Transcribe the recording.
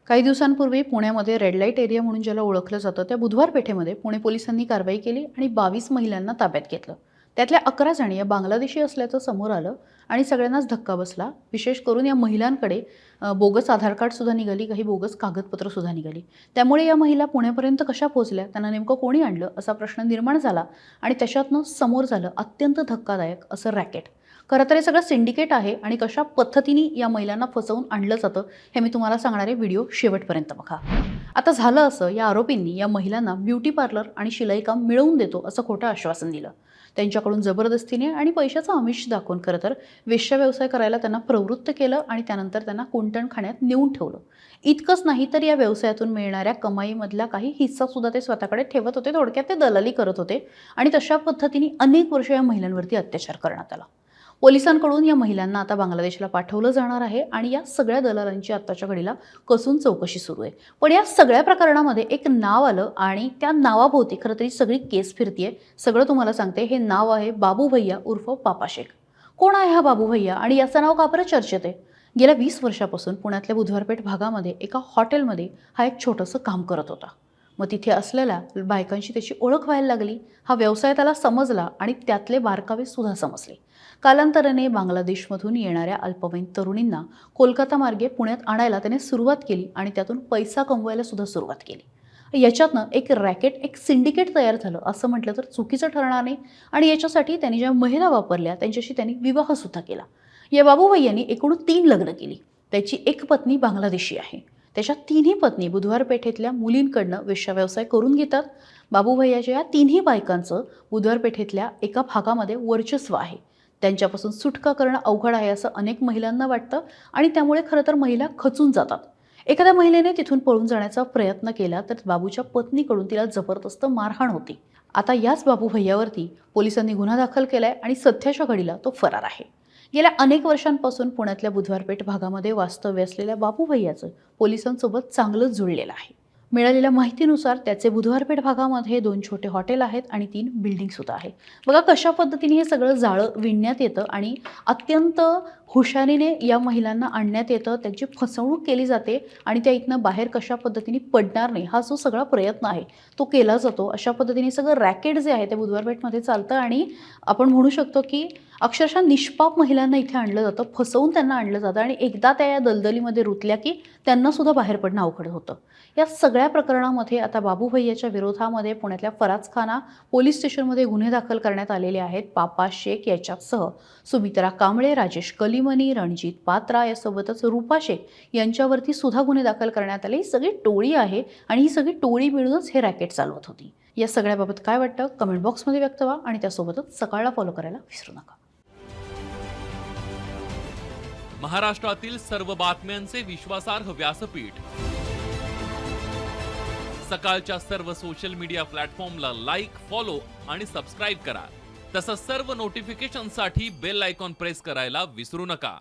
काही दिवसांपूर्वी पुण्यामध्ये रेड लाईट एरिया म्हणून ज्याला ओळखलं जातं त्या बुधवार पेठेमध्ये पुणे पोलिसांनी कारवाई केली आणि 22 महिलांना ताब्यात घेतलं. त्यातल्या 11 जणी या बांगलादेशी असल्याचं समोर आलं आणि सगळ्यांनाच धक्का बसला. विशेष करून या महिलांकडे बोगस आधार कार्डसुद्धा निघाली, काही बोगस कागदपत्रंसुद्धा निघाली. त्यामुळे या महिला पुण्यापर्यंत कशा पोहोचल्या, त्यांना नेमकं कोणी आणलं असा प्रश्न निर्माण झाला आणि त्याच्यातनं समोर झालं अत्यंत धक्कादायक असं रॅकेट. खरं तर हे सगळं सिंडिकेट आहे आणि कशा पद्धतीने या महिलांना फसवून आणलं जातं हे मी तुम्हाला सांगणारे व्हिडिओ शेवटपर्यंत बघा. आता झालं असं, या आरोपींनी या महिलांना ब्युटी पार्लर आणि शिलाईकाम मिळवून देतो असं खोटं आश्वासन दिलं. त्यांच्याकडून जबरदस्तीने आणि पैशाचं आमिष दाखवून खरं तर वेश्या व्यवसाय करायला त्यांना प्रवृत्त केलं आणि त्यानंतर त्यांना कुंटणखाण्यात नेऊन ठेवलं. इतकंच नाही तर या व्यवसायातून मिळणाऱ्या कमाईमधला काही हिस्सा सुद्धा ते स्वतःकडे ठेवत होते. थोडक्यात ते दलाली करत होते आणि तशा पद्धतीने अनेक वर्ष या महिलांवरती अत्याचार करण्यात आला. पोलिसांकडून या महिलांना आता बांगलादेशला पाठवलं जाणार आहे आणि या सगळ्या दलालांची आत्ताच्या घडीला कसून चौकशी सुरू आहे. पण या सगळ्या प्रकरणामध्ये एक नाव आलं आणि त्या नावाभोवती खरं तरी सगळी केस फिरतीये. सगळं तुम्हाला सांगते. हे नाव आहे बाबू भैया उर्फ पापा शेख. कोण आहे हा बाबू भैया आणि याचं नाव का बरं चर्चेत आहे? गेल्या 20 वर्षापासून पुण्यातल्या बुधवारपेठ भागामध्ये एका हॉटेलमध्ये हा एक छोटंसं काम करत होता. मग तिथे असलेल्या बायकांशी त्याची ओळख व्हायला लागली. हा व्यवसाय त्याला समजला आणि त्यातले बारकावे सुद्धा समजले. कालांतराने बांगलादेशमधून येणाऱ्या अल्पवयीन तरुणींना कोलकाता मार्गे पुण्यात आणायला त्याने सुरुवात केली आणि त्यातून पैसा कमवायला सुद्धा सुरुवात केली. याच्यातनं एक रॅकेट, एक सिंडिकेट तयार झालं असं म्हटलं तर चुकीचं ठरणार नाही. आणि याच्यासाठी त्यांनी ज्या महिला वापरल्या त्यांच्याशी त्यांनी विवाहसुद्धा केला. या बाबू भैयांनी एकूण 3 लग्न केली. त्याची एक पत्नी बांगलादेशी आहे. त्याच्या तिन्ही पत्नी बुधवार पेठेतल्या मुलींकडनं वेश्या व्यवसाय करून घेतात. बाबू भैयाच्या या तिन्ही बायकांचं बुधवार पेठेतल्या एका भागामध्ये वर्चस्व आहे. त्यांच्यापासून सुटका करणं अवघड आहे असं अनेक महिलांना वाटतं आणि त्यामुळे खरं तर महिला खचून जातात. एखाद्या महिलेने तिथून पळून जाण्याचा प्रयत्न केला तर बाबूच्या पत्नीकडून तिला जबरदस्त मारहाण होती. आता याच बाबू भैयावरती पोलिसांनी गुन्हा दाखल केलाय आणि सध्याच्या घडीला तो फरार आहे. गेल्या अनेक वर्षांपासून पुण्यातल्या बुधवारपेठ भागामध्ये वास्तव्य असलेल्या बाबू भैयाचं पोलिसांसोबत चांगलंच जुळलेलं आहे. मिळालेल्या माहितीनुसार त्याचे बुधवारपेठ भागामध्ये 2 छोटे हॉटेल आहेत आणि 3 बिल्डिंग सुद्धा आहे. बघा कशा पद्धतीने हे सगळं जाळं विणण्यात येतं आणि अत्यंत हुशारीने या महिलांना आणण्यात येतं. त्यांची फसवणूक केली जाते आणि त्या इथनं बाहेर कशा पद्धतीने पडणार नाही हा जो सगळा प्रयत्न आहे तो केला जातो. अशा पद्धतीने सगळं रॅकेट जे आहे ते बुधवारपेठमध्ये चालतं आणि आपण म्हणू शकतो की अक्षरशः निष्पाप महिलांना इथे आणलं जातं, फसवून त्यांना आणलं जातं आणि एकदा त्या या दलदलीमध्ये रुतल्या की त्यांना सुद्धा बाहेर पडणं अवघड होतं. या सगळ्या प्रकरणामध्ये आता बाबू भैयाच्या विरोधामध्ये पुण्यातल्या फराजखाना पोलीस स्टेशनमध्ये गुन्हे दाखल करण्यात आलेले आहेत. पापा शेख याच्यासह सुमित्रा कांबळे, राजेश कलिमनी, रणजित पात्रा यासोबतच रूपा शेख यांच्यावरती सुद्धा गुन्हे दाखल करण्यात आले. ही सगळी टोळी आहे आणि ही सगळी टोळी मिळूनच हे रॅकेट चालवत होती. या सगळ्याबाबत काय वाटतं कमेंट बॉक्समध्ये व्यक्त व्हा आणि त्यासोबतच सकाळला फॉलो करायला विसरू नका. महाराष्ट्रातील सर्व बातम्यांचे विश्वासार्ह व्यासपीठ सकाळच्या सर्व सोशल मीडिया प्लॅटफॉर्मला लाईक, फॉलो आणि सबस्क्राईब करा. तसंच सर्व नोटिफिकेशनसाठी बेल आयकॉन प्रेस करायला विसरू नका.